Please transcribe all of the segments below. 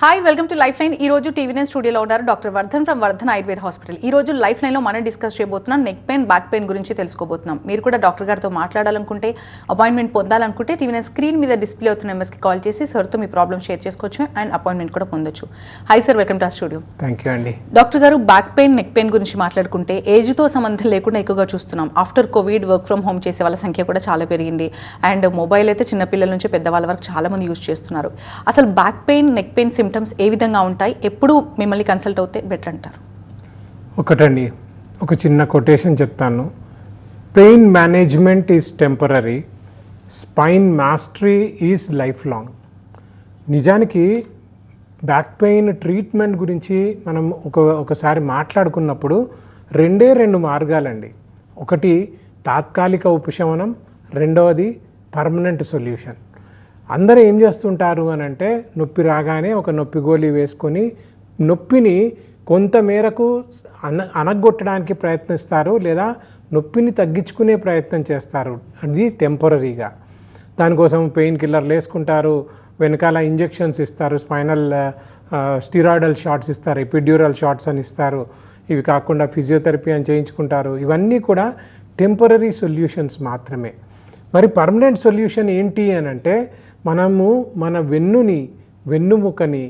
Hi welcome to life line. ఈ రోజు TV9 స్టూడియోలో ఉన్నారు doctor Vardhan from Vardhan Ayurveda hospital. ఈ రోజు లైఫ్ లైన్లో మనం డిస్కస్ చేయబోతున్నాం నెక్ పెయిన్, బ్యాక్ పెయిన్ గురించి తెలుసుకోబోతున్నాం. మీరు కూడా డాక్టర్ గారితో మాట్లాడాలనుకుంటే, అపాయింట్మెంట్ పొందాలనుకుంటే టీవీ9 స్క్రీన్ మీద డిస్ప్లే అవుతున్న నెంబర్స్కి కాల్ చేసి సార్తో మీ ప్రాబ్లమ్ షేర్ చేసుకోవచ్చు అండ్ అపాయింట్మెంట్ కూడా పొందొచ్చు. హాయ్ సార్, వెల్కమ్ టు ఆ స్టూడియో. థ్యాంక్ యూ అండి. డాక్టర్ గారు, బ్యాక్ పెయిన్, నెక్ పెయిన్ గురించి మాట్లాడుకుంటే ఏజ్తో సంబంధం లేకుండా ఎక్కువగా చూస్తున్నాం. After Covid work from home చేసే వాళ్ళ సంఖ్య కూడా చాలా పెరిగింది. అండ్ మొబైల్ అయితే చిన్నపిల్లల నుంచి పెద్దవాళ్ళ వరకు చాలా మంది యూజ్ చేస్తున్నారు. అసలు back pain, neck pain symptoms ఏ విధంగా ఉంటాయి? ఎప్పుడు మిమ్మల్ని కన్సల్ట్ అవుతే బెటర్ అంటారు? ఒకటండి, ఒక చిన్న కొటేషన్ చెప్తాను. Pain management is temporary, spine mastery is life long. నిజానికి బ్యాక్ పెయిన్ ట్రీట్మెంట్ గురించి మనం ఒకసారి మాట్లాడుకున్నప్పుడు రెండు మార్గాలండి. ఒకటి తాత్కాలిక ఉపశమనం, రెండవది పర్మనెంట్ సొల్యూషన్. అందరూ ఏం చేస్తుంటారు అని అంటే, నొప్పి రాగానే ఒక నొప్పి గోళీ వేసుకొని నొప్పిని కొంతమేరకు అనగొట్టడానికి ప్రయత్నిస్తారు, లేదా నొప్పిని తగ్గించుకునే ప్రయత్నం చేస్తారు. అది టెంపరరీగా. దానికోసం పెయిన్ కిల్లర్లు వేసుకుంటారు, వెనకాల ఇంజెక్షన్స్ ఇస్తారు, స్పైనల్ స్టిరాయిడల్ షాట్స్ ఇస్తారు, ఎపిడ్యూరల్ షాట్స్ అని ఇస్తారు. ఇవి కాకుండా ఫిజియోథెరపీ అని చేయించుకుంటారు. ఇవన్నీ కూడా టెంపరరీ సొల్యూషన్స్ మాత్రమే. మరి పర్మనెంట్ సొల్యూషన్ ఏంటి అని అంటే, మనము మన వెన్నుముకని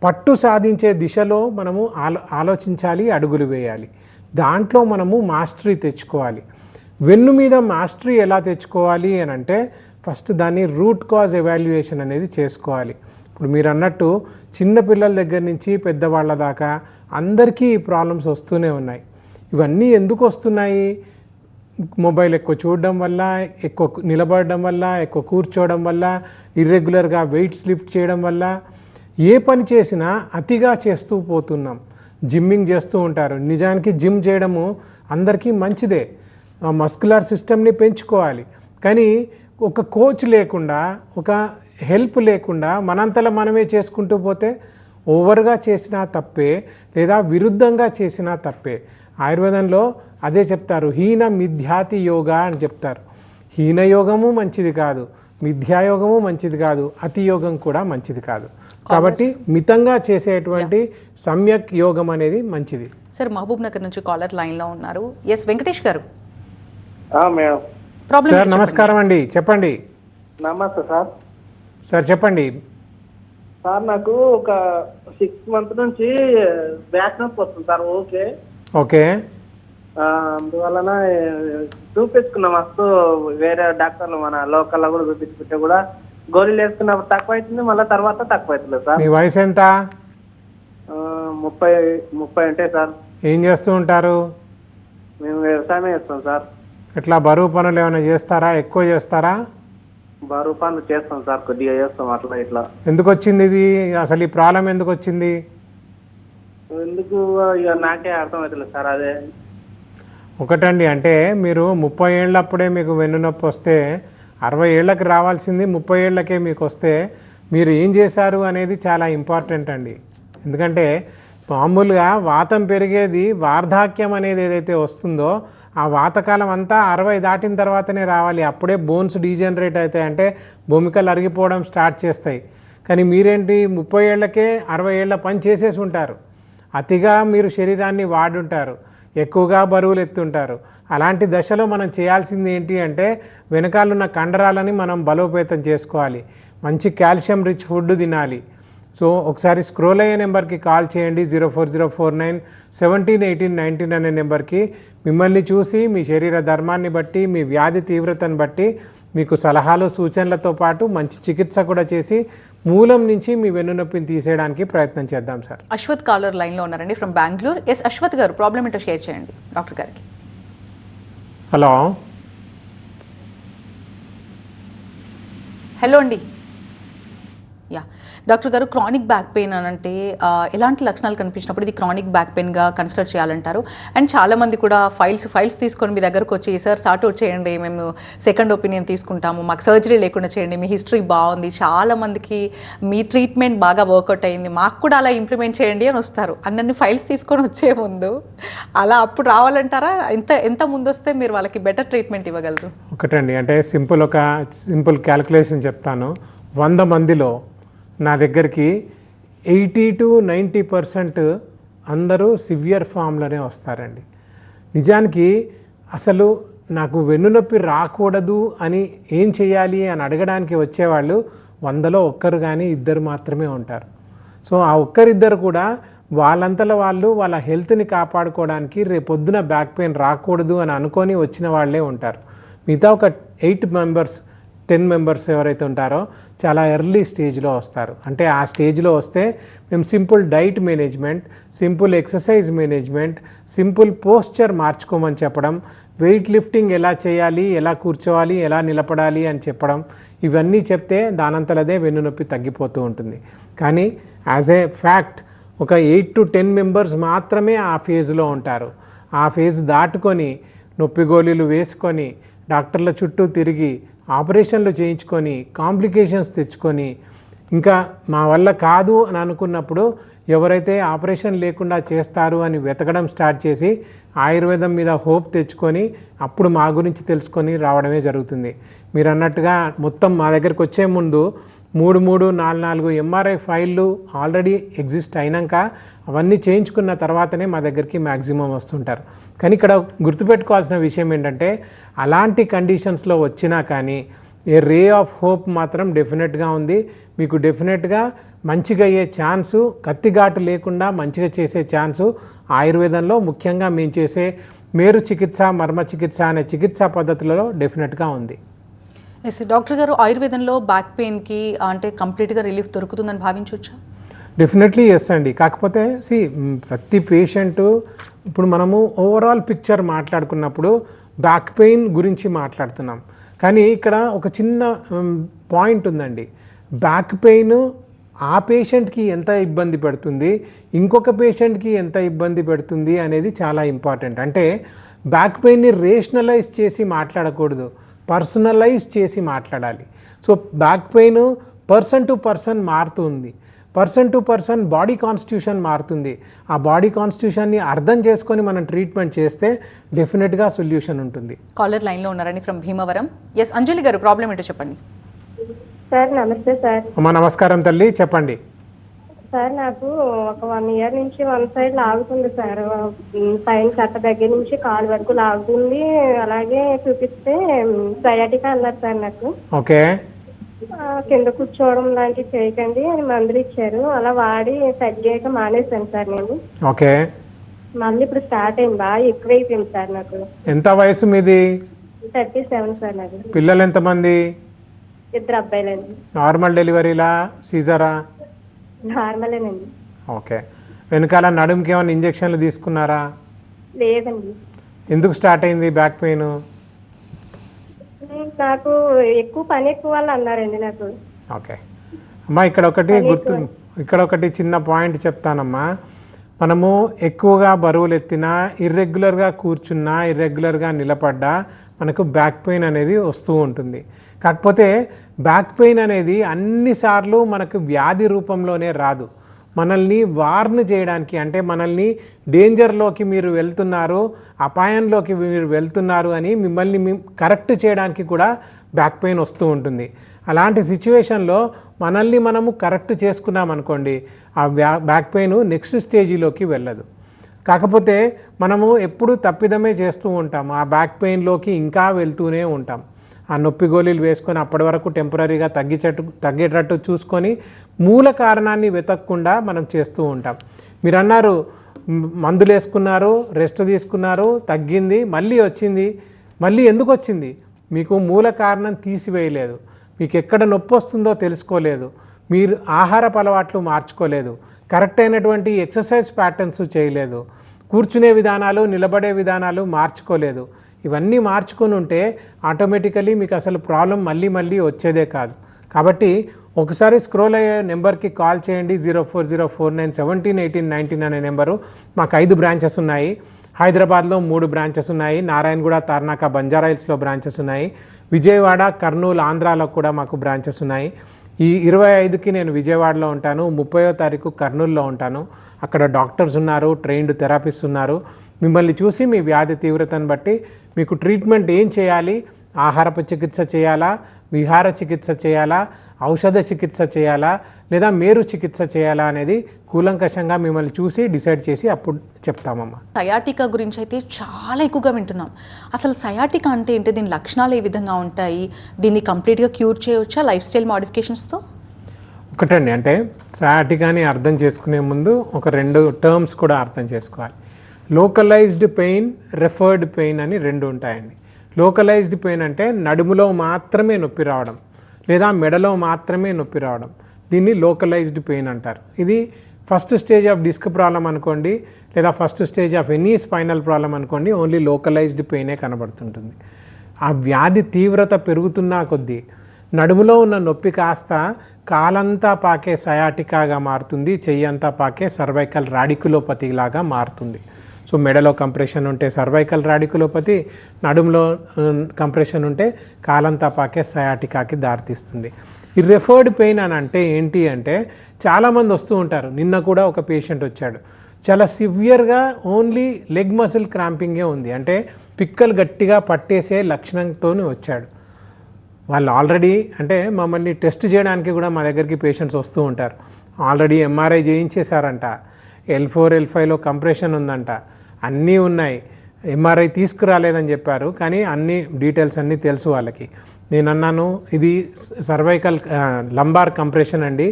పట్టు సాధించే దిశలో మనము ఆలోచించాలి, అడుగులు వేయాలి. దాంట్లో మనము మాస్టరీ తెచ్చుకోవాలి. వెన్ను మీద మాస్టరీ ఎలా తెచ్చుకోవాలి అని అంటే, ఫస్ట్ దాన్ని రూట్ కాజ్ ఎవాల్యుయేషన్ అనేది చేసుకోవాలి. ఇప్పుడు మీరు అన్నట్టు చిన్నపిల్లల దగ్గర నుంచి పెద్దవాళ్ళ దాకా అందరికీ ఈ ప్రాబ్లమ్స్ వస్తూనే ఉన్నాయి. ఇవన్నీ ఎందుకు వస్తున్నాయి? మొబైల్ ఎక్కువ చూడడం వల్ల, ఎక్కువ నిలబడడం వల్ల, ఎక్కువ కూర్చోవడం వల్ల, ఇర్రెగ్యులర్గా వెయిట్స్ లిఫ్ట్ చేయడం వల్ల, ఏ పని చేసినా అతిగా చేస్తూ పోతున్నాం. జిమ్మింగ్ చేస్తూ ఉంటారు. నిజానికి జిమ్ చేయడము అందరికీ మంచిదే, మస్కులర్ సిస్టమ్ని పెంచుకోవాలి. కానీ ఒక కోచ్ లేకుండా, ఒక హెల్ప్ లేకుండా మనంతలో మనమే చేసుకుంటూ పోతే ఓవర్గా చేసినా తప్పే, లేదా విరుద్ధంగా చేసినా తప్పే. ఆయుర్వేదంలో అదే చెప్తారు, హీన మిథ్యాతి యోగా అని చెప్తారు. హీన యోగము మంచిది కాదు, మిథ్యాయోగము మంచిది కాదు, అతి యోగం కూడా మంచిది కాదు. కాబట్టి మితంగా చేసేటువంటి సమ్యక్ యోగం అనేది మంచిది. సార్, మహబూబ్ నగర్ నుంచి కాలర్ లైన్లో ఉన్నారు. ఎస్ వెంకటేష్ గారు. సార్ నమస్కారం అండి, చెప్పండి. నమస్తే సార్. సార్ చెప్పండి. సార్, నాకు ఒక 6 months నుంచి బ్యాక్ నొప్పి వస్తుంది సార్. ఓకే. అందువలన చూపించుకున్నాం మస్తు, వేరే డాక్టర్లు మన లోకల్లో కూడా చూపించుకుంటే కూడా గోళీలు వేసుకున్నప్పుడు తక్కువ అవుతుంది, మళ్ళీ తర్వాత తక్కువ అవుతుంది సార్. మీ వయసు ఎంత? 30 ఉంటాయి సార్. ఏం చేస్తూ ఉంటారు? మేము వ్యవసాయం చేస్తాం సార్. ఎట్లా బరువు పనులు ఏమైనా చేస్తారా? ఎక్కువ చేస్తారా? బరువు పనులు చేస్తాం సార్, కొద్దిగా చేస్తాం అట్లా ఇట్లా. ఎందుకు వచ్చింది ఇది? అసలు ఈ ప్రాబ్లం ఎందుకు వచ్చింది? ఎందుకు ఇక నాకే అర్థమవుతుంది సార్. అదే ఒకటండి, అంటే మీరు 30 ఏళ్ళప్పుడే మీకు వెన్నునొప్పి వస్తే 60 ఏళ్ళకి రావాల్సింది 30 ఏళ్ళకే మీకు వస్తే మీరు ఏం చేశారు అనేది చాలా ఇంపార్టెంట్ అండి. ఎందుకంటే మామూలుగా వాతం పెరిగేది వార్ధాక్యం అనేది ఏదైతే వస్తుందో ఆ వాతకాలం అంతా 60 దాటిన తర్వాతనే రావాలి. అప్పుడే బోన్స్ డీజనరేట్ అవుతాయి, అంటే భూమికలు అరిగిపోవడం స్టార్ట్ చేస్తాయి. కానీ మీరేంటి 30 ఏళ్ళకే 60 ఏళ్ళ పని చేసేసి ఉంటారు. అతిగా మీరు శరీరాన్ని వాడుంటారు, ఎక్కువగా బరువులు ఎత్తుంటారు. అలాంటి దశలో మనం చేయాల్సింది ఏంటి అంటే, వెనకాలన్న కండరాలని మనం బలోపేతం చేసుకోవాలి. మంచి కాల్షియం రిచ్ ఫుడ్ తినాలి. సో ఒకసారి స్క్రోల్ అయ్యే నెంబర్కి కాల్ చేయండి, 04049171819 అనే నెంబర్కి. మిమ్మల్ని చూసి మీ శరీర ధర్మాన్ని బట్టి, మీ వ్యాధి తీవ్రతను బట్టి మీకు సలహాలు సూచనలతో పాటు మంచి చికిత్స కూడా చేసి మూలం నుంచి మీ వెన్నునొప్పిని తీసేయడానికి ప్రయత్నం చేద్దాం సార్. అశ్వత్ కాలర్ లైన్లో ఉన్నారండి ఫ్రమ్ బెంగళూరు. ఎస్ అశ్వత్ గారు, ప్రాబ్లం ఏంటో షేర్ చేయండి డాక్టర్ గారికి. హలో. హలో అండి. యా డాక్టర్ గారు, క్రానిక్ బ్యాక్ పెయిన్ అని అంటే ఎలాంటి లక్షణాలు కనిపించినప్పుడు ఇది క్రానిక్ బ్యాక్ పెయిన్గా కన్సిడర్ చేయాలంటారు? అండ్ చాలామంది కూడా ఫైల్స్ తీసుకొని మీ దగ్గరకు వచ్చి, సార్ సార్ట్అవుట్ చేయండి, మేము సెకండ్ ఒపీనియన్ తీసుకుంటాము, మాకు సర్జరీ లేకుండా చేయండి, మీ హిస్టరీ బాగుంది, చాలామందికి మీ ట్రీట్మెంట్ బాగా వర్కౌట్ అయింది, మాకు కూడా అలా ఇంప్లిమెంట్ చేయండి అని వస్తారు. అన్నీ ఫైల్స్ తీసుకొని వచ్చే ముందు అలా అప్పుడు రావాలంటారా? ఎంత ముందు వస్తే మీరు వాళ్ళకి బెటర్ ట్రీట్మెంట్ ఇవ్వగలరు? ఒకటండి, అంటే సింపుల్ క్యాలిక్యులేషన్ చెప్తాను. 100 మందిలో నా దగ్గరికి 80-90% అందరూ సివియర్ ఫామ్లోనే వస్తారండి. నిజానికి అసలు నాకు వెన్నునొప్పి రాకూడదు అని ఏం చేయాలి అని అడగడానికి వచ్చేవాళ్ళు 100లో ఒక్కరు కానీ ఇద్దరు మాత్రమే ఉంటారు. సో ఆ ఒక్కరిద్దరు కూడా వాళ్ళంతలో వాళ్ళు వాళ్ళ హెల్త్ని కాపాడుకోవడానికి రేపొద్దున బ్యాక్ పెయిన్ రాకూడదు అని అనుకొని వచ్చిన వాళ్ళే ఉంటారు. మిగతా ఒక 8 మెంబర్స్ 10 మెంబర్స్ ఎవరైతే ఉంటారో చాలా ఎర్లీ స్టేజ్లో వస్తారు. అంటే ఆ స్టేజ్లో వస్తే మేము simple diet management, simple exercise management, simple posture మార్చుకోమని చెప్పడం, వెయిట్ లిఫ్టింగ్ ఎలా చేయాలి, ఎలా కూర్చోవాలి, ఎలా నిలబడాలి అని చెప్పడం, ఇవన్నీ చెప్తే దానంతలదే వెన్నునొప్పి తగ్గిపోతూ ఉంటుంది. కానీ యాజ్ ఏ ఫ్యాక్ట్ ఒక 8-10 మెంబర్స్ మాత్రమే ఆ ఫేజ్లో ఉంటారు. ఆ ఫేజ్ దాటుకొని నొప్పి గోళీలు వేసుకొని డాక్టర్ల చుట్టూ తిరిగి ఆపరేషన్లు చేయించుకొని కాంప్లికేషన్స్ తెచ్చుకొని ఇంకా మా వల్ల కాదు అని అనుకున్నప్పుడు ఎవరైతే ఆపరేషన్ లేకుండా చేస్తారు అని వెతకడం స్టార్ట్ చేసి ఆయుర్వేదం మీద హోప్ తెచ్చుకొని అప్పుడు మా గురించి తెలుసుకొని రావడమే జరుగుతుంది. మీరు అన్నట్టుగా మొత్తం మా దగ్గరికి వచ్చే ముందు 3-4 ఎంఆర్ఐ ఫైళ్ళు ఆల్రెడీ ఎగ్జిస్ట్ అయినాక అవన్నీ చేయించుకున్న తర్వాతనే మా దగ్గరికి మ్యాక్సిమం వస్తుంటారు. కానీ ఇక్కడ గుర్తుపెట్టుకోవాల్సిన విషయం ఏంటంటే అలాంటి కండిషన్స్లో వచ్చినా కానీ ఏ రే ఆఫ్ హోప్ మాత్రం డెఫినెట్గా ఉంది. మీకు డెఫినెట్గా మంచిగా అయ్యే ఛాన్సు, కత్తిఘాటు లేకుండా మంచిగా చేసే ఛాన్సు ఆయుర్వేదంలో ముఖ్యంగా మేము చేసే మేరు చికిత్స, మర్మ చికిత్స అనే చికిత్సా పద్ధతులలో డెఫినెట్గా ఉంది. ఎస్ డాక్టర్ గారు, ఆయుర్వేదంలో బ్యాక్ పెయిన్కి అంటే కంప్లీట్గా రిలీఫ్ దొరుకుతుందని భావించవచ్చా? డెఫినెట్లీ ఎస్ అండి. కాకపోతే ప్రతి పేషెంటు ఇప్పుడు మనము ఓవరాల్ పిక్చర్ మాట్లాడుకున్నప్పుడు బ్యాక్ పెయిన్ గురించి మాట్లాడుతున్నాం. కానీ ఇక్కడ ఒక చిన్న పాయింట్ ఉందండి. బ్యాక్ పెయిన్ ఆ పేషెంట్కి ఎంత ఇబ్బంది పెడుతుంది, ఇంకొక పేషెంట్కి ఎంత ఇబ్బంది పెడుతుంది అనేది చాలా ఇంపార్టెంట్. అంటే బ్యాక్ పెయిన్ని రేషనలైజ్ చేసి మాట్లాడకూడదు, పర్సనలైజ్ చేసి మాట్లాడాలి. So back pain person to person మారుతుంది, person to person body constitution మారుతుంది. ఆ బాడీ కాన్స్టిట్యూషన్ని అర్థం చేసుకొని మనం ట్రీట్మెంట్ చేస్తే డెఫినెట్గా సొల్యూషన్ ఉంటుంది. కాలర్ లైన్లో ఉన్నారండి ఫ్రమ్ భీమవరం. ఎస్ అంజలి గారు, ప్రాబ్లం ఏంటో చెప్పండి. సార్ నమస్తే సార్. అమ్మా నమస్కారం తల్లి, చెప్పండి. సార్ నాకు ఒక 1 ఇయర్ నుంచి వన్ సైడ్ లాగుతుంది సార్. పైన కట్ట దగ్గర నుంచి కాలు వరకు లాగుతుంది. అలాగే చూపిస్తే సయాటికా అన్నారు సార్ నాకు. ఓకే. కింద కూర్చోవడం లాంటివి చేయకండి అని మందులు ఇచ్చారు. అలా వాడి తగ్గేయక మానేశాను సార్ నేను. ఓకే. మళ్ళీ ఇప్పుడు స్టార్ట్ అయింది, బాగా ఎక్కువైపోయింది సార్ నాకు. ఎంత వయసు మీది? 37 సార్ నాకు. పిల్లలు ఎంతమంది? 2 అబ్బాయిలండి. నార్మల్ డెలివరీలా, సీజరా? నార్మలేనండి. ఓకే. వెనకాల నడుముకి ఏమైనా ఇంజక్షన్లు తీసుకున్నారా? లేదండి. ఎందుకు స్టార్ట్ అయింది బ్యాక్ పెయిన్? నాకు ఎక్కువ వాళ్ళు అన్నారండి నాకు. ఓకే అమ్మా, ఇక్కడ ఒకటి చిన్న పాయింట్ చెప్తానమ్మా. మనము ఎక్కువగా బరువులు ఎత్తినా, ఇర్రెగ్యులర్గా కూర్చున్నా, ఇర్రెగ్యులర్గా నిలబడ్డా మనకు బ్యాక్ పెయిన్ అనేది వస్తూ ఉంటుంది. కాకపోతే బ్యాక్ పెయిన్ అనేది అన్నిసార్లు మనకు వ్యాధి రూపంలోనే రాదు. మనల్ని వార్న్ చేయడానికి, అంటే మనల్ని డేంజర్లోకి మీరు వెళ్తున్నారు, అపాయంలోకి మీరు వెళ్తున్నారు అని మిమ్మల్ని కరెక్ట్ చేయడానికి కూడా బ్యాక్ పెయిన్ వస్తూ ఉంటుంది. అలాంటి సిచ్యువేషన్లో మనల్ని మనము కరెక్ట్ చేసుకున్నాం అనుకోండి, ఆ బ్యాక్ పెయిన్ నెక్స్ట్ స్టేజీలోకి వెళ్ళదు. కాకపోతే మనము ఎప్పుడూ తప్పిదమే చేస్తూ ఉంటాం, ఆ బ్యాక్ పెయిన్లోకి ఇంకా వెళ్తూనే ఉంటాం. ఆ నొప్పి గోళీలు వేసుకొని అప్పటి వరకు టెంపరీగా తగ్గేటట్టు చూసుకొని మూల కారణాన్ని వెతకకుండా మనం చేస్తూ ఉంటాం. మీరు అన్నారు మందులు వేసుకున్నారు, రెస్ట్ తీసుకున్నారు, తగ్గింది, మళ్ళీ వచ్చింది. మళ్ళీ ఎందుకు వచ్చింది? మీకు మూల కారణం తీసివేయలేదు, మీకు ఎక్కడ నొప్పి వస్తుందో తెలుసుకోలేదు, మీరు ఆహారపు అలవాట్లు మార్చుకోలేదు, కరెక్ట్ అయినటువంటి ఎక్సర్సైజ్ ప్యాటర్న్స్ చేయలేదు, కూర్చునే విధానాలు, నిలబడే విధానాలు మార్చుకోలేదు. ఇవన్నీ మార్చుకొని ఉంటే ఆటోమేటికలీ మీకు అసలు ప్రాబ్లం మళ్ళీ వచ్చేదే కాదు. కాబట్టి ఒకసారి స్క్రోల్ అయ్యే నెంబర్కి కాల్ చేయండి. 040491718819 అనే నెంబరు. మాకు 5 బ్రాంచెస్ ఉన్నాయి. హైదరాబాద్లో 3 బ్రాంచెస్ ఉన్నాయి. నారాయణగూడ, తార్నాక, బంజారాహిల్స్లో బ్రాంచెస్ ఉన్నాయి. విజయవాడ, కర్నూలు, ఆంధ్రాలో కూడా మాకు బ్రాంచెస్ ఉన్నాయి. ఈ 25కి నేను విజయవాడలో ఉంటాను, 30వ తారీఖు కర్నూలులో ఉంటాను. అక్కడ డాక్టర్స్ ఉన్నారు, ట్రైన్డ్ థెరపిస్ట్ ఉన్నారు. మిమ్మల్ని చూసి మీ వ్యాధి తీవ్రతను బట్టి మీకు ట్రీట్మెంట్ ఏం చేయాలి, ఆహారపు చికిత్స చేయాలా, విహార చికిత్స చేయాలా, ఔషధ చికిత్స చేయాలా, లేదా మేరు చికిత్స చేయాలా అనేది కూలంకషంగా మిమ్మల్ని చూసి డిసైడ్ చేసి అప్పుడు చెప్తామమ్మా. సయాటికా గురించి అయితే చాలా ఎక్కువగా వింటున్నాం. అసలు సయాటికా అంటే ఏంటి, దీని లక్షణాలు ఏ విధంగా ఉంటాయి, దీన్ని కంప్లీట్గా క్యూర్ చేయవచ్చా లైఫ్ స్టైల్ మోడిఫికేషన్స్తో? ఒకటండి, అంటే సయాటికాని అర్థం చేసుకునే ముందు ఒక 2 టర్మ్స్ కూడా అర్థం చేసుకోవాలి. లోకలైజ్డ్ పెయిన్, రెఫర్డ్ పెయిన్ అని 2 ఉంటాయండి. లోకలైజ్డ్ పెయిన్ అంటే నడుములో మాత్రమే నొప్పి రావడం లేదా మెడలో మాత్రమే నొప్పి రావడం, దీన్ని లోకలైజ్డ్ పెయిన్ అంటారు. ఇది first stage of disc problem అనుకోండి, లేదా first stage of any spinal problem అనుకోండి, ఓన్లీ లోకలైజ్డ్ పెయినే కనబడుతుంటుంది. ఆ వ్యాధి తీవ్రత పెరుగుతున్నా కొద్దీ నడుములో ఉన్న నొప్పి కాస్త కాలంతా పాకే సయాటికాగా మారుతుంది, చెయ్యంతా పాకే సర్వైకల్ రాడికులోపతి లాగా మారుతుంది. సో మెడలో కంప్రెషన్ ఉంటే సర్వైకల్ రాడికులోపతి, నడుములో కంప్రెషన్ ఉంటే కాలంతా పాకే సయాటికాకి దారితీస్తుంది. ఈ రెఫర్డ్ పెయిన్ అని అంటే ఏంటి అంటే, చాలామంది వస్తూ ఉంటారు. నిన్న కూడా ఒక పేషెంట్ వచ్చాడు, చాలా సివియర్గా ఓన్లీ లెగ్ మసిల్ క్రాంపింగే ఉంది, అంటే పిక్కలు గట్టిగా పట్టేసే లక్షణంతో వచ్చాడు. వాళ్ళు ఆల్రెడీ అంటే మమ్మల్ని టెస్ట్ చేయడానికి కూడా మా దగ్గరికి పేషెంట్స్ వస్తూ ఉంటారు. ఆల్రెడీ ఎంఆర్ఐ చేయించేశారంట, L4 L5లో కంప్రెషన్ ఉందంట, అన్నీ ఉన్నాయి, ఎంఆర్ఐ తీసుకురాలేదని చెప్పారు, కానీ అన్ని డీటెయిల్స్ అన్నీ తెలుసు వాళ్ళకి. నేను అన్నాను, ఇది సర్వైకల్ లంబార్ కంప్రెషన్ అండి,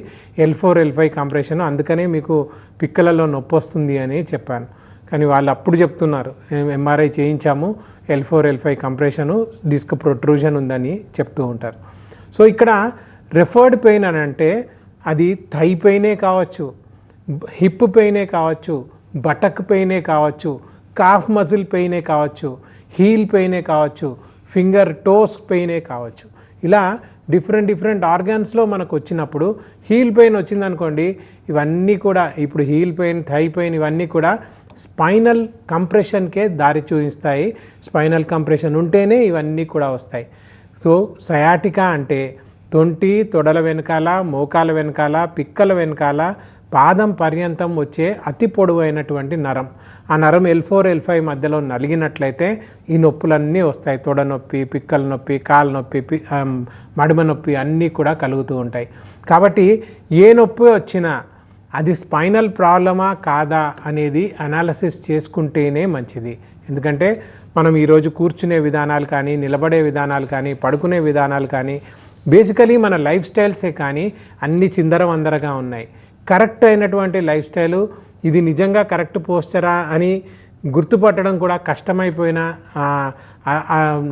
L4 L5 కంప్రెషన్, అందుకనే మీకు పిక్కలలో నొప్పి వస్తుంది అని చెప్పాను. కానీ వాళ్ళు అప్పుడు చెప్తున్నారు, ఎంఆర్ఐ చేయించాము, L4 L5 కంప్రెషను, డిస్క్ ప్రొట్రూజన్ ఉందని చెప్తూ ఉంటారు. సో ఇక్కడ రెఫర్డ్ పెయిన్ అని అంటే అది థై పెయినే కావచ్చు, హిప్ పెయినే కావచ్చు, బటక్ పెయినే కావచ్చు, కాఫ్ మజిల్ పెయినే కావచ్చు, హీల్ పెయినే కావచ్చు, ఫింగర్ టోస్ పెయినే కావచ్చు. ఇలా డిఫరెంట్ ఆర్గాన్స్లో మనకు వచ్చినప్పుడు హీల్ పెయిన్ వచ్చిందనుకోండి, ఇవన్నీ కూడా ఇప్పుడు హీల్ పెయిన్, థై పెయిన్ ఇవన్నీ కూడా స్పైనల్ కంప్రెషన్కే దారి చూపిస్తాయి. స్పైనల్ కంప్రెషన్ ఉంటేనే ఇవన్నీ కూడా వస్తాయి. సో సయాటికా అంటే తొడల వెనకాల, మోకాల వెనకాల, పిక్కల వెనకాల, పాదం పర్యంతం వచ్చే అతి పొడవైనటువంటి నరం. ఆ నరం L4 L5 మధ్యలో నలిగినట్లయితే ఈ నొప్పులన్నీ వస్తాయి. తొడ నొప్పి, పిక్కల నొప్పి, కాలు నొప్పి, మడుమ నొప్పి అన్నీ కూడా కలుగుతూ ఉంటాయి. కాబట్టి ఏ నొప్పి వచ్చినా అది స్పైనల్ ప్రాబ్లమా కాదా అనేది అనాలిసిస్ చేసుకుంటేనే మంచిది. ఎందుకంటే మనం ఈరోజు కూర్చునే విధానాలు కానీ, నిలబడే విధానాలు కానీ, పడుకునే విధానాలు కానీ, బేసికలీ మన లైఫ్ స్టైల్సే కానీ అన్ని చిందరవందరగా ఉన్నాయి. కరెక్ట్ అయినటువంటి లైఫ్ స్టైలు, ఇది నిజంగా కరెక్ట్ పోస్చరా అని గుర్తుపట్టడం కూడా కష్టమైపోయిన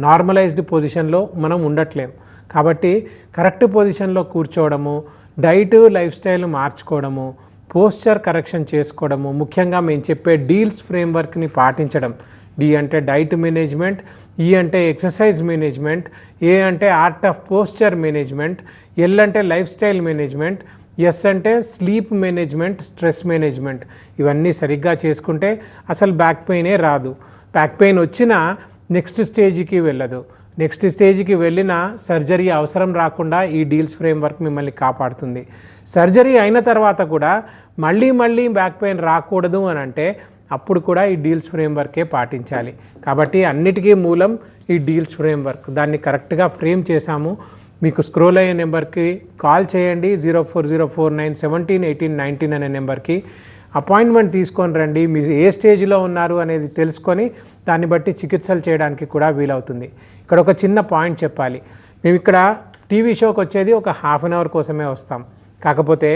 నార్మలైజ్డ్ పొజిషన్లో మనం ఉండట్లేం. కాబట్టి కరెక్ట్ పొజిషన్లో కూర్చోవడము, డైట్ లైఫ్ స్టైల్ మార్చుకోవడము, పోస్చర్ కరెక్షన్ చేసుకోవడము, ముఖ్యంగా మేము చెప్పే డీల్స్ ఫ్రేమ్వర్క్ని పాటించడం. డి అంటే డైట్ మేనేజ్మెంట్, ఈ అంటే ఎక్సర్సైజ్ మేనేజ్మెంట్, ఏ అంటే art of posture management, L అంటే లైఫ్ స్టైల్ మేనేజ్మెంట్, ఎస్ అంటే స్లీప్ మేనేజ్మెంట్, స్ట్రెస్ మేనేజ్మెంట్. ఇవన్నీ సరిగ్గా చేసుకుంటే అసలు బ్యాక్ పెయినే రాదు. బ్యాక్ పెయిన్ వచ్చినా నెక్స్ట్ స్టేజ్కి వెళ్ళదు. నెక్స్ట్ స్టేజ్కి వెళ్ళినా సర్జరీ అవసరం రాకుండా ఈ డీల్స్ ఫ్రేమ్వర్క్ మిమ్మల్ని కాపాడుతుంది. సర్జరీ అయిన తర్వాత కూడా మళ్ళీ బ్యాక్ పెయిన్ రాకూడదు అని అంటే అప్పుడు కూడా ఈ డీల్స్ ఫ్రేమ్వర్కే పాటించాలి. కాబట్టి అన్నిటికీ మూలం ఈ డీల్స్ ఫ్రేమ్వర్క్. దాన్ని కరెక్ట్గా ఫ్రేమ్ చేశాము. మీకు స్క్రోల్ అయ్యే నెంబర్కి కాల్ చేయండి, 04049171819 అనే నెంబర్కి అపాయింట్మెంట్ తీసుకొని రండి. మీరు ఏ స్టేజ్లో ఉన్నారు అనేది తెలుసుకొని దాన్ని బట్టి చికిత్సలు చేయడానికి కూడా వీలవుతుంది. ఇక్కడ ఒక చిన్న పాయింట్ చెప్పాలి. మేము ఇక్కడ టీవీ షోకి వచ్చేది ఒక ½ అన్ అవర్ కోసమే వస్తాం. కాకపోతే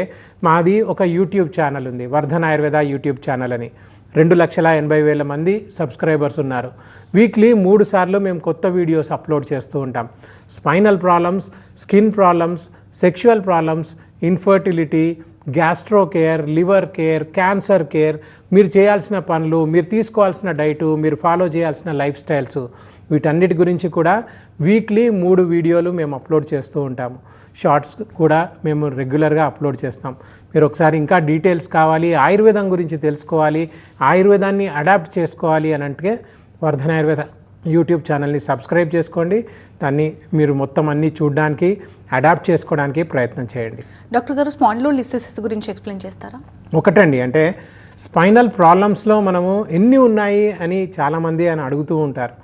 మాది ఒక యూట్యూబ్ ఛానల్ ఉంది, వర్ధన్ ఆయుర్వేద యూట్యూబ్ ఛానల్ అని. 2,80,000 మంది సబ్స్క్రైబర్స్ ఉన్నారు. వీక్లీ 3 సార్లు మేము కొత్త వీడియోస్ అప్లోడ్ చేస్తూ ఉంటాం. Spinal problems, skin problems, sexual problems, infertility, gastro care, liver care, cancer care, మీరు చేయాల్సిన పనులు, మీరు తీసుకోవాల్సిన డైటు, మీరు ఫాలో చేయాల్సిన లైఫ్ స్టైల్స్, వీటన్నిటి గురించి కూడా వీక్లీ 3 వీడియోలు మేము అప్లోడ్ చేస్తూ ఉంటాము. షార్ట్స్ కూడా మేము రెగ్యులర్గా అప్లోడ్ చేస్తాం. మీరు ఒకసారి ఇంకా డీటెయిల్స్ కావాలి, ఆయుర్వేదం గురించి తెలుసుకోవాలి, ఆయుర్వేదాన్ని అడాప్ట్ చేసుకోవాలి అని అంటే వర్ధన్ ఆయుర్వేద యూట్యూబ్ ఛానల్ని సబ్స్క్రైబ్ చేసుకోండి. దాన్ని మీరు మొత్తం అన్నీ చూడడానికి, అడాప్ట్ చేసుకోవడానికి ప్రయత్నం చేయండి. డాక్టర్ గారు, స్పాండిలోలిస్థెసిస్ గురించి ఎక్స్ప్లెయిన్ చేస్తారా? ఒకటండి, అంటే స్పైనల్ ప్రాబ్లమ్స్లో మనము ఎన్ని ఉన్నాయి అని చాలామంది అని అడుగుతూ ఉంటారు.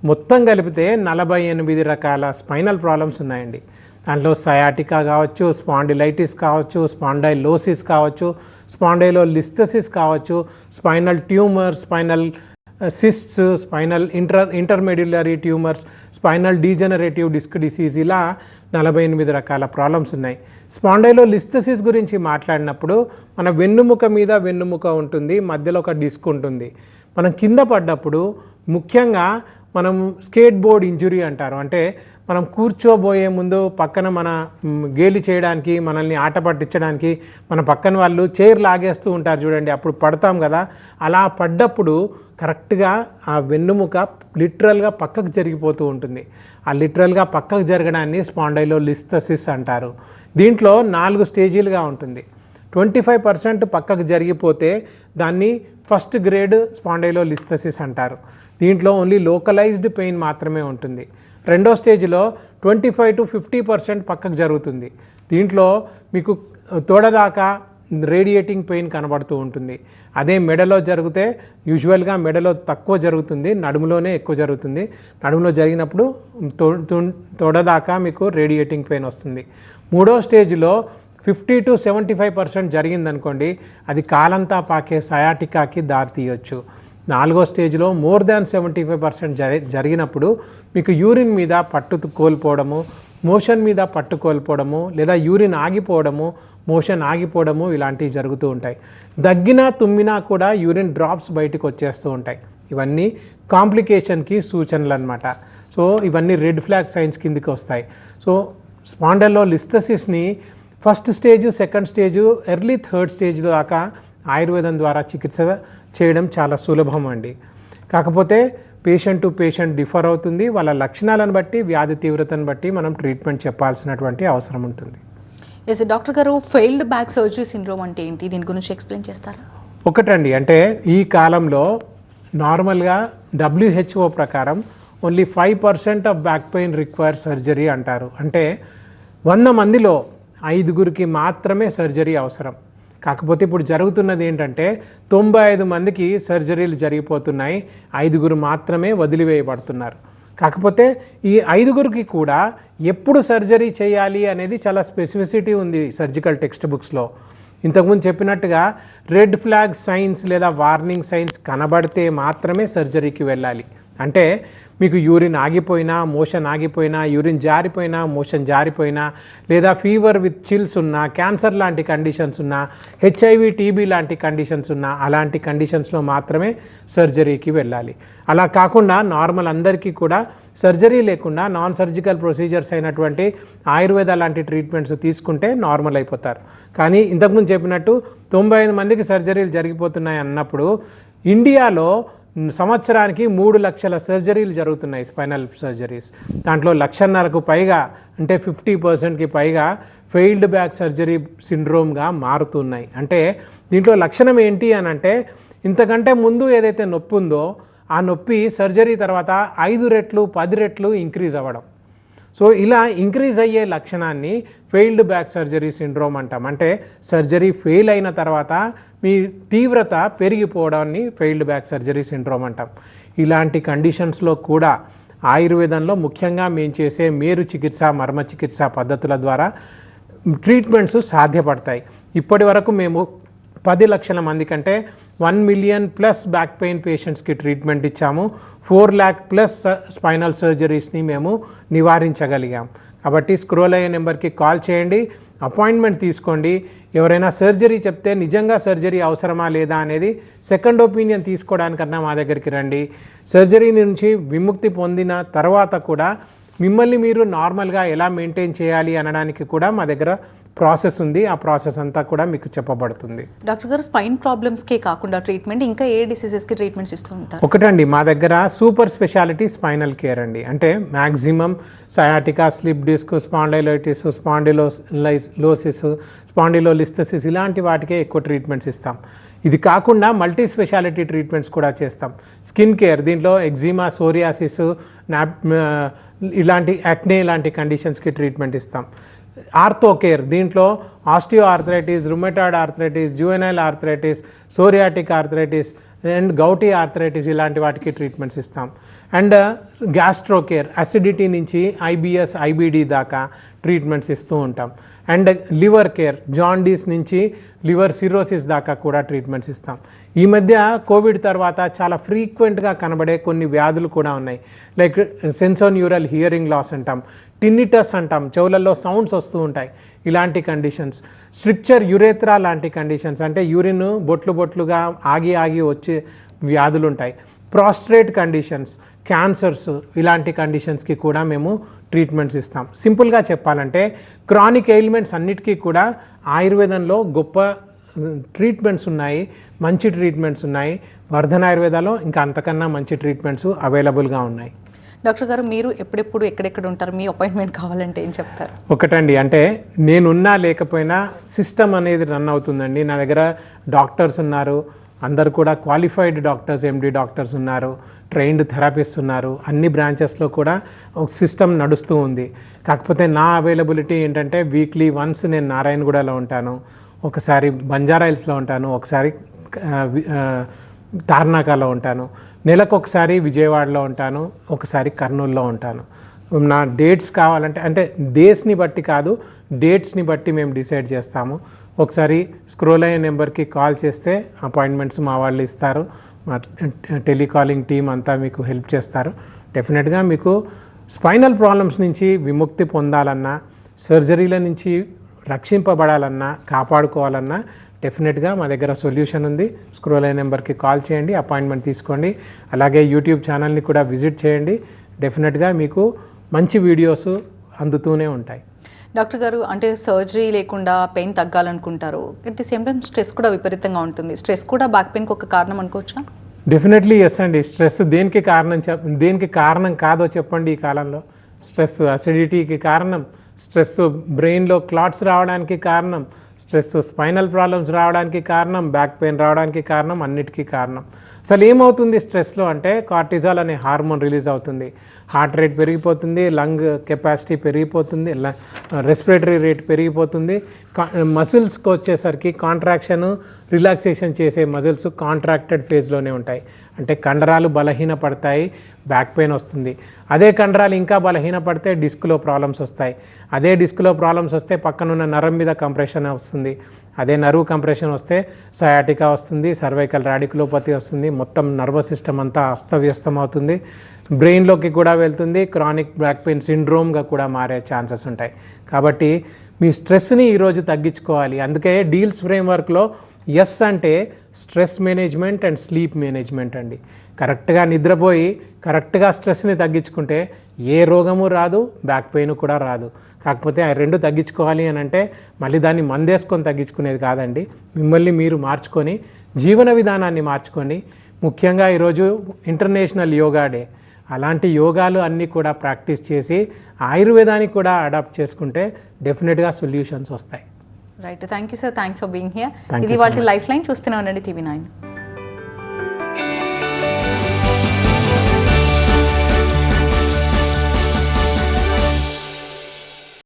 మొత్తం కలిపితే 48 రకాల స్పైనల్ ప్రాబ్లమ్స్ ఉన్నాయండి. దాంట్లో సయాటికా కావచ్చు, స్పాండిలైటిస్ కావచ్చు, స్పాండైలోసిస్ కావచ్చు, స్పాండైలోలిస్థసిస్ కావచ్చు, spinal tumour, spinal cysts, spinal intermedullary tumours, spinal degenerative disc disease, ఇలా 48 రకాల ప్రాబ్లమ్స్ ఉన్నాయి. స్పాండైలోలిస్థసిస్ గురించి మాట్లాడినప్పుడు మన వెన్నుముక మీద వెన్నుముక ఉంటుంది, మధ్యలో ఒక డిస్క్ ఉంటుంది. మనం కింద పడ్డప్పుడు ముఖ్యంగా మనం స్కేట్ బోర్డ్ ఇంజురీ అంటారు. అంటే మనం కూర్చోబోయే ముందు పక్కన మన గేలి చేయడానికి, మనల్ని ఆట పట్టించడానికి మన పక్కన వాళ్ళు చైర్ లాగేస్తూ ఉంటారు చూడండి, అప్పుడు పడతాం కదా. అలా పడ్డప్పుడు కరెక్ట్గా ఆ వెన్నుముక లిటరల్గా పక్కకు జరిగిపోతూ ఉంటుంది. ఆ లిటరల్గా పక్కకు జరగడాన్ని స్పాండైలోలిస్థసిస్ అంటారు. దీంట్లో 4 స్టేజీలుగా ఉంటుంది. 25% పక్కకు జరిగిపోతే దాన్ని ఫస్ట్ గ్రేడ్ స్పాండైలోలిస్థసిస్ అంటారు. దీంట్లో ఓన్లీ లోకలైజ్డ్ పెయిన్ మాత్రమే ఉంటుంది. రెండో స్టేజ్లో 25 to 50% పక్కకు జరుగుతుంది. దీంట్లో మీకు తోడదాకా రేడియేటింగ్ పెయిన్ కనబడుతూ ఉంటుంది. అదే మెడలో జరిగితే యూజువల్గా మెడలో తక్కువ జరుగుతుంది, నడుములోనే ఎక్కువ జరుగుతుంది. నడుములో జరిగినప్పుడు తోడదాకా మీకు రేడియేటింగ్ పెయిన్ వస్తుంది. మూడో స్టేజ్లో 50 to 75% జరిగిందనుకోండి, అది కాలంతా పాకే సయాటికాకి దారితీయొచ్చు. నాలుగో స్టేజ్లో మోర్ దాన్ 75% జరిగినప్పుడు మీకు యూరిన్ మీద పట్టు కోల్పోవడము, మోషన్ మీద పట్టు కోల్పోవడము, లేదా యూరిన్ ఆగిపోవడము, మోషన్ ఆగిపోవడము, ఇలాంటివి జరుగుతూ ఉంటాయి. దగ్గినా తుమ్మినా కూడా యూరిన్ డ్రాప్స్ బయటకు వచ్చేస్తూ ఉంటాయి. ఇవన్నీ కాంప్లికేషన్కి సూచనలు అన్నమాట. సో ఇవన్నీ రెడ్ ఫ్లాగ్ సైన్స్ కిందికి వస్తాయి. సో స్పాండైలోలిస్థసిస్ని first stage, second stage, early third స్టేజ్లో దాకా ఆయుర్వేదం ద్వారా చికిత్స చేయడం చాలా సులభం అండి. కాకపోతే పేషెంట్ టు పేషెంట్ డిఫర్ అవుతుంది. వాళ్ళ లక్షణాలను బట్టి, వ్యాధి తీవ్రతను బట్టి మనం ట్రీట్మెంట్ చెప్పాల్సినటువంటి అవసరం ఉంటుంది. ఎస్ డాక్టర్ గారు, ఫెయిల్డ్ బ్యాక్ సర్జరీ సిండ్రోమ్ అంటే ఏంటి, దీని గురించి ఎక్స్ప్లెయిన్ చేస్తారా? ఒకటండి, అంటే ఈ కాలంలో నార్మల్గా WHO ప్రకారం only 5% of back pain require surgery అంటారు. అంటే 100 మందిలో 5గురికి మాత్రమే సర్జరీ అవసరం. కాకపోతే ఇప్పుడు జరుగుతున్నది ఏంటంటే 95 మందికి సర్జరీలు జరిగిపోతున్నాయి, 5గురు మాత్రమే వదిలివేయబడుతున్నారు. కాకపోతే ఈ 5గురికి కూడా ఎప్పుడు సర్జరీ చేయాలి అనేది చాలా స్పెసిఫిసిటీ ఉంది సర్జికల్ టెక్స్ట్ బుక్స్లో. ఇంతకుముందు చెప్పినట్టుగా రెడ్ ఫ్లాగ్ సైన్స్ లేదా వార్నింగ్ సైన్స్ కనబడితే మాత్రమే సర్జరీకి వెళ్ళాలి. అంటే మీకు యూరిన్ ఆగిపోయినా, మోషన్ ఆగిపోయినా, యూరిన్ జారిపోయినా, మోషన్ జారిపోయినా, లేదా ఫీవర్ విత్ చిల్స్ ఉన్నా, క్యాన్సర్ లాంటి కండిషన్స్ ఉన్నా, HIV, TB లాంటి కండిషన్స్ ఉన్నా, అలాంటి కండిషన్స్లో మాత్రమే సర్జరీకి వెళ్ళాలి. అలా కాకుండా నార్మల్ అందరికీ కూడా సర్జరీ లేకుండా నాన్ సర్జికల్ ప్రొసీజర్స్ అయినటువంటి ఆయుర్వేద లాంటి ట్రీట్మెంట్స్ తీసుకుంటే నార్మల్ అయిపోతారు. కానీ ఇంతకుముందు చెప్పినట్టు 95 మందికి సర్జరీలు జరిగిపోతున్నాయి అన్నప్పుడు ఇండియాలో సంవత్సరానికి 3 లక్షల సర్జరీలు జరుగుతున్నాయి, స్పైనల్ సర్జరీస్. దాంట్లో 1.5 పైగా, అంటే 50%కి పైగా ఫెయిల్డ్ బ్యాక్ సర్జరీ సిండ్రోమ్గా మారుతున్నాయి. అంటే దీంట్లో లక్షణం ఏంటి అని అంటే, ఇంతకంటే ముందు ఏదైతే నొప్పి ఉందో ఆ నొప్పి సర్జరీ తర్వాత 5 రెట్లు 10 రెట్లు ఇంక్రీజ్ అవ్వడం. సో ఇలా ఇంక్రీజ్ అయ్యే లక్షణాన్ని ఫెయిల్డ్ బ్యాక్ సర్జరీ సిండ్రోమ్ అంటాం. అంటే సర్జరీ ఫెయిల్ అయిన తర్వాత మీ తీవ్రత పెరిగిపోవడాన్ని ఫెయిల్డ్ బ్యాక్ సర్జరీ సిండ్రోమ్ అంటాం. ఇలాంటి కండిషన్స్లో కూడా ఆయుర్వేదంలో ముఖ్యంగా మేము చేసే మేరు చికిత్స, మర్మ చికిత్స పద్ధతుల ద్వారా ట్రీట్మెంట్స్ సాధ్యపడతాయి. ఇప్పటి వరకు మేము 10 లక్షల మంది కంటే 1 మిలియన్ ప్లస్ బ్యాక్ పెయిన్ పేషెంట్స్కి ట్రీట్మెంట్ ఇచ్చాము. 4 lakh ప్లస్ స్పైనల్ సర్జరీస్ని మేము నివారించగలిగాం. కాబట్టి స్క్రోల్ అయ్యే నెంబర్కి కాల్ చేయండి, అపాయింట్మెంట్ తీసుకోండి. ఎవరైనా సర్జరీ చెప్తే నిజంగా సర్జరీ అవసరమా లేదా అనేది సెకండ్ ఒపీనియన్ తీసుకోవడానికన్నా మా దగ్గరికి రండి. సర్జరీ నుంచి విముక్తి పొందిన తర్వాత కూడా మిమ్మల్ని మీరు నార్మల్గా ఎలా మెయింటైన్ చేయాలి అనడానికి కూడా మా దగ్గర ప్రాసెస్ ఉంది. ఆ ప్రాసెస్ అంతా కూడా మీకు చెప్పబడుతుంది. డాక్టర్ గారు, స్పైన్ ప్రాబ్లమ్స్కే కాకుండా ట్రీట్మెంట్ ఇంకా ఏ డిసీజెస్కి ట్రీట్మెంట్స్ ఇస్తూ ఉంటారు? ఒకటండి, మా దగ్గర సూపర్ స్పెషాలిటీ స్పైనల్ కేర్ అండి. అంటే maximum sciatica, slip disc, spondylitis, spondylosis, spondylolisthesis ఇలాంటి వాటికే ఎక్కువ ట్రీట్మెంట్స్ ఇస్తాం. ఇది కాకుండా మల్టీ స్పెషాలిటీ ట్రీట్మెంట్స్ కూడా చేస్తాం. స్కిన్ కేర్, దీంట్లో ఎగ్జిమా, సోరియాసిస్, ఇలాంటి యాక్నే లాంటి కండిషన్స్కి ట్రీట్మెంట్ ఇస్తాం. ఆర్థో కేర్, దీంట్లో osteo arthritis, rheumatoid arthritis, juvenile arthritis, psoriatic arthritis and gouty arthritis ఇలాంటి వాటికి ట్రీట్మెంట్స్ ఇస్తాం. అండ్ గ్యాస్ట్రో కేర్, అసిడిటీ నుంచి ఐబిఎస్ ఐబిడి దాకా ట్రీట్మెంట్స్ ఇస్తూ ఉంటాం. అండ్ లివర్ కేర్, జాండీస్ నుంచి లివర్ సిరోసిస్ దాకా కూడా ట్రీట్మెంట్స్ ఇస్తాం. ఈ మధ్య కోవిడ్ తర్వాత చాలా ఫ్రీక్వెంట్గా కనబడే కొన్ని వ్యాధులు కూడా ఉన్నాయి. లైక్ సెన్సోన్యూరల్ హియరింగ్ లాస్ అంటాం, టిన్నిటస్ అంటాం, చెవులలో సౌండ్స్ వస్తూ ఉంటాయి. ఇలాంటి కండిషన్స్, స్ట్రిక్చర్ యురేత్రా లాంటి కండిషన్స్, అంటే యూరిన్ బొట్లుగా ఆగి వచ్చే వ్యాధులు ఉంటాయి. ప్రాస్ట్రేట్ కండిషన్స్, క్యాన్సర్స్, ఇలాంటి కండిషన్స్కి కూడా మేము ట్రీట్మెంట్స్ ఇస్తాం. సింపుల్గా చెప్పాలంటే క్రానిక్ ఎయిల్మెంట్స్ అన్నిటికీ కూడా ఆయుర్వేదంలో గొప్ప ట్రీట్మెంట్స్ ఉన్నాయి, మంచి ట్రీట్మెంట్స్ ఉన్నాయి. వర్ధన ఆయుర్వేదాలో ఇంకా అంతకన్నా మంచి ట్రీట్మెంట్స్ అవైలబుల్గా ఉన్నాయి. డాక్టర్ గారు, మీరు ఎప్పుడెప్పుడు ఎక్కడెక్కడ ఉంటారు? మీ అపాయింట్మెంట్ కావాలంటే ఏం చెప్తారు? ఒకటండి, అంటే నేనున్నా లేకపోయినా సిస్టమ్ అనేది రన్ అవుతుందండి. నా దగ్గర డాక్టర్స్ ఉన్నారు, అందరు కూడా క్వాలిఫైడ్ డాక్టర్స్, ఎండి డాక్టర్స్ ఉన్నారు, ట్రైన్డ్ థెరపిస్ట్ ఉన్నారు. అన్ని బ్రాంచెస్లో కూడా ఒక సిస్టమ్ నడుస్తూ ఉంది. కాకపోతే నా అవైలబిలిటీ ఏంటంటే వీక్లీ వన్స్ నేను నారాయణగూడలో ఉంటాను, ఒకసారి బంజారాహిల్స్లో ఉంటాను, ఒకసారి తార్నాకాలో ఉంటాను, నెలకు ఒకసారి విజయవాడలో ఉంటాను, ఒకసారి కర్నూలులో ఉంటాను. నా డేట్స్ కావాలంటే, అంటే డేస్ని బట్టి కాదు, డేట్స్ని బట్టి మేము డిసైడ్ చేస్తాము. ఒకసారి స్క్రోల్ అయ్యే నెంబర్కి కాల్ చేస్తే అపాయింట్మెంట్స్ మా వాళ్ళు ఇస్తారు. మా టెలికాలింగ్ టీం అంతా మీకు హెల్ప్ చేస్తారు. డెఫినెట్గా మీకు స్పైనల్ ప్రాబ్లమ్స్ నుంచి విముక్తి పొందాలన్నా, సర్జరీల నుంచి రక్షింపబడాలన్నా, కాపాడుకోవాలన్నా డెఫినెట్గా మా దగ్గర సొల్యూషన్ ఉంది. స్క్రోల్ అయ్యే నెంబర్కి కాల్ చేయండి, అపాయింట్మెంట్ తీసుకోండి. అలాగే యూట్యూబ్ ఛానల్ని కూడా విజిట్ చేయండి. డెఫినెట్గా మీకు మంచి వీడియోస్ అందుతూనే ఉంటాయి. డాక్టర్ గారు, అంటే సర్జరీ లేకుండా పెయిన్ తగ్గాలనుకుంటారు, at the same time stress కూడా విపరీతంగా ఉంటుంది. స్ట్రెస్ కూడా బ్యాక్ పెయిన్కి ఒక కారణం అనుకోవచ్చా? డెఫినెట్లీ ఎస్ అండి. స్ట్రెస్ దేనికి కారణం కాదో చెప్పండి. ఈ కాలంలో స్ట్రెస్ అసిడిటీకి కారణం, స్ట్రెస్ బ్రెయిన్లో క్లాట్స్ రావడానికి కారణం, స్ట్రెస్ స్పైనల్ ప్రాబ్లమ్స్ రావడానికి కారణం, బ్యాక్ పెయిన్ రావడానికి కారణం, అన్నిటికీ కారణం. అసలు ఏమవుతుంది స్ట్రెస్లో అంటే కార్టిజాల్ అనే హార్మోన్ రిలీజ్ అవుతుంది, హార్ట్ రేట్ పెరిగిపోతుంది, లంగ్ కెపాసిటీ పెరిగిపోతుంది, రెస్పిరేటరీ రేట్ పెరిగిపోతుంది. మసిల్స్కి వచ్చేసరికి కాంట్రాక్షన్ రిలాక్సేషన్ చేసే మజిల్స్ కాంట్రాక్టెడ్ ఫేజ్లోనే ఉంటాయి. అంటే కండరాలు బలహీనపడతాయి, బ్యాక్ పెయిన్ వస్తుంది. అదే కండరాలు ఇంకా బలహీనపడితే డిస్క్లో ప్రాబ్లమ్స్ వస్తాయి. అదే డిస్క్లో ప్రాబ్లమ్స్ వస్తే పక్కనున్న నరం మీద కంప్రెషన్ వస్తుంది. అదే నర్వ్ కంప్రెషన్ వస్తే సయాటికా వస్తుంది, సర్వైకల్ రాడికులోపతి వస్తుంది. మొత్తం నర్వస్ సిస్టమ్ అంతా అస్తవ్యస్తం అవుతుంది, బ్రెయిన్లోకి కూడా వెళ్తుంది. క్రానిక్ బ్యాక్ పెయిన్ సిండ్రోమ్గా కూడా మారే ఛాన్సెస్ ఉంటాయి. కాబట్టి మీ స్ట్రెస్ని ఈరోజు తగ్గించుకోవాలి. అందుకే డీల్స్ ఫ్రేమ్వర్క్లో ఎస్ అంటే stress management and sleep management అండి. కరెక్ట్గా నిద్రపోయి కరెక్ట్గా స్ట్రెస్ని తగ్గించుకుంటే ఏ రోగము రాదు, బ్యాక్ పెయిన్ కూడా రాదు. కాకపోతే ఆ రెండు తగ్గించుకోవాలి అని అంటే మళ్ళీ దాన్ని మందేసుకొని తగ్గించుకునేది కాదండి. మిమ్మల్ని మీరు మార్చుకొని జీవన విధానాన్ని మార్చుకొని, ముఖ్యంగా ఈరోజు ఇంటర్నేషనల్ యోగా డే, అలాంటి యోగాలు అన్నీ కూడా ప్రాక్టీస్ చేసి ఆయుర్వేదానికి కూడా అడాప్ట్ చేసుకుంటే డెఫినెట్గా సొల్యూషన్స్ వస్తాయి. Right, thank you sir, thanks for being here. Thank ఇది you so వాళ్ళ much. లైఫ్ లైన్ చూస్తూనే ఉండండి TV9.